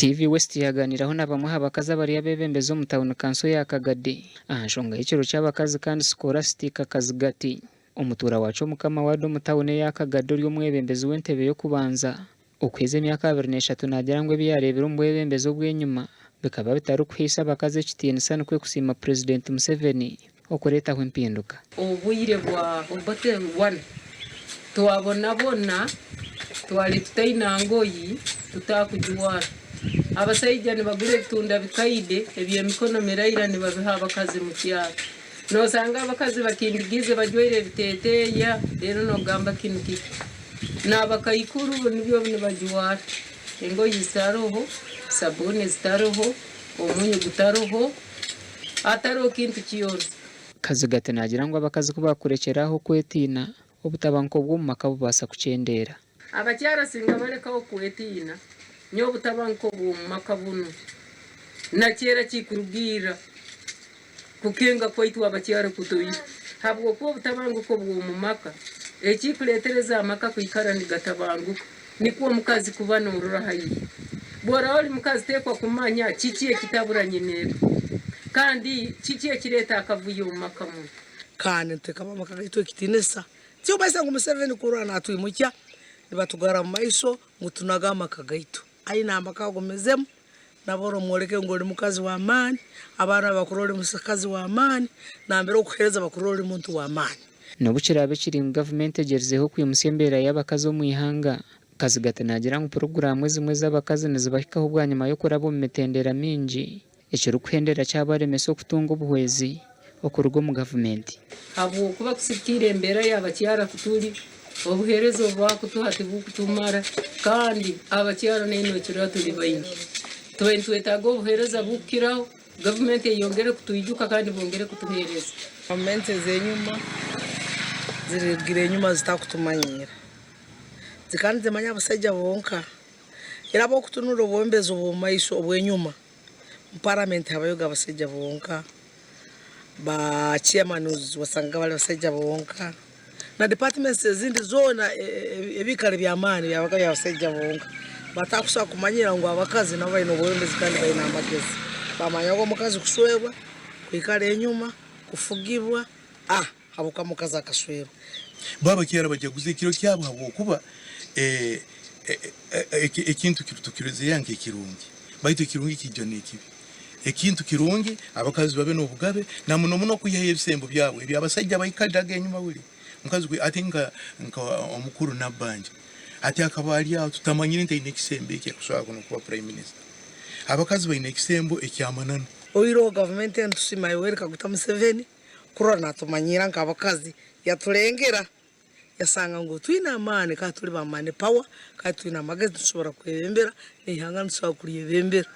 TV West yaganiraho n'abamuha abakazi Abarikwebembera mu town council ya Kagadi ahashonga ikiro cy'abakazi kandi scholastic Kagadi umutura wacu mukama wado mu town ya Kagadi uri umwebembezi w'entebe yo kubanza ukweze myaka 23 nagira ngo biyarebera umwebembezi bw'enyuma bikaba bitari kwisa abakazi kitiyeni kwe kusima Purezidenti Museveni okureta aho impinduka ubuyire bwa obote 1 twabona twali tutainangoyi tutakujuwara abasayija ne bagure bitunda bikaide ebiye mikono meraira ne babiha abakazi mu kyaro no sanga abakazi bakindigize bajwere biteteya rero no gamba kintu n'abakayikuru nibyo bine bajuwara engoyi zitaroho sabune zitaroho omunyu gutaroho ataro kintu kiyose Kazigate nagira ngo abakazi kubakurekeraho kwetina obutabanko bw'umaka bubasa kucendera abakyara singa barekaho kwetina nyo butabanko bw'umaka buno na kera kikurubwira kukenga kwaitu abakyara kutoyi habwo ko butabanko ko bw'umumaka ekikuletereza amaka kuikara ni gatabanguko nikuwa mukazi kubana urura hayi bora oli mukazi tekwa kumanya kikiye kitaburanye nero kandi kikiye kireta akavuyo umaka mu kandi tekaba maka gito kitinesa cyo basa ngo Museveni kurana atuyimukya nibatugara mu maiso ngutunaga amaka gaito aina amaka gomezemu naboro mwoleke ngo uri mukazi wa amani abana bakurori musakazi wa amani nambere okuhereza bakurori muntu wa amani nobukirabe kiri mu government egerezeho kwimusembera y'abakazi mu ihanga Kazigate nagira ngo programu zimwe z'abakazi nizibahikaho bwa nyuma yo kurabo mu metendera mingi ekiro kuhendera cyabaremeso kutunga ubuhwezi okurugo mu government abo kuba kusikire imbere y'abakyara kuturi obuherezo bwa kutuhati bukutumara kandi abakyara n'ino kiro turi bayingi twetago obuhereza bukiraho government yongere kutuyijuka kandi bongere kutuhereza government zenyuma zirigire nyuma zitakutumanyira zikandi zemanya abasajja bonka era bo kutunura obwembezo bw'omaiso obwenyuma mu parliament habayoga abasajja bonka ba chairman wasanga bali abasajja bonka na departments ezindi zona ebikale by'amani byabaka by'abasajja bonka batakusa kumanyira ngo abakazi nabo bayino obwembezi kandi bayina amagezi bamanya ngo mukazi kuswebwa kwikale enyuma kufugibwa habuka mukazi akaswebwa baba kera bajaguze ikiro cyabo habukuba ekintu kirutukirize yanke kirungi bayito kirungi kijone kibi ekintu kirungi abakazi babe no bugabe na muno kuyaye ebisembo byabo ebyabasajja bayikadaga enyuma buli mukazi kwe atinga nka omukuru nabanje ati akabali aho tutamanyire nte inekisembe ekyakuswa kuno kuba prime minister abakazi bayine ekisembo ekyamanana oiro government entusima yowereka guta Museveni kurona tumanyira nka abakazi yatulengera yasanga ngo twina amane ka tuli bamane power ka twina amagezi dushobora kwebembera nihanga nshobora kuriyebembera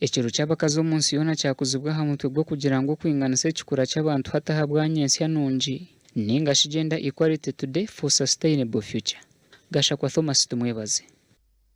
ekiro cy'abakazi umunsi yona cyakuzibwa hamutwe bwo kugira ngo kwinganise kikura cy'abantu hatahabwa nyensi yanunji ninga gender equality today for sustainable future gasha kwa Thomas tumwebaze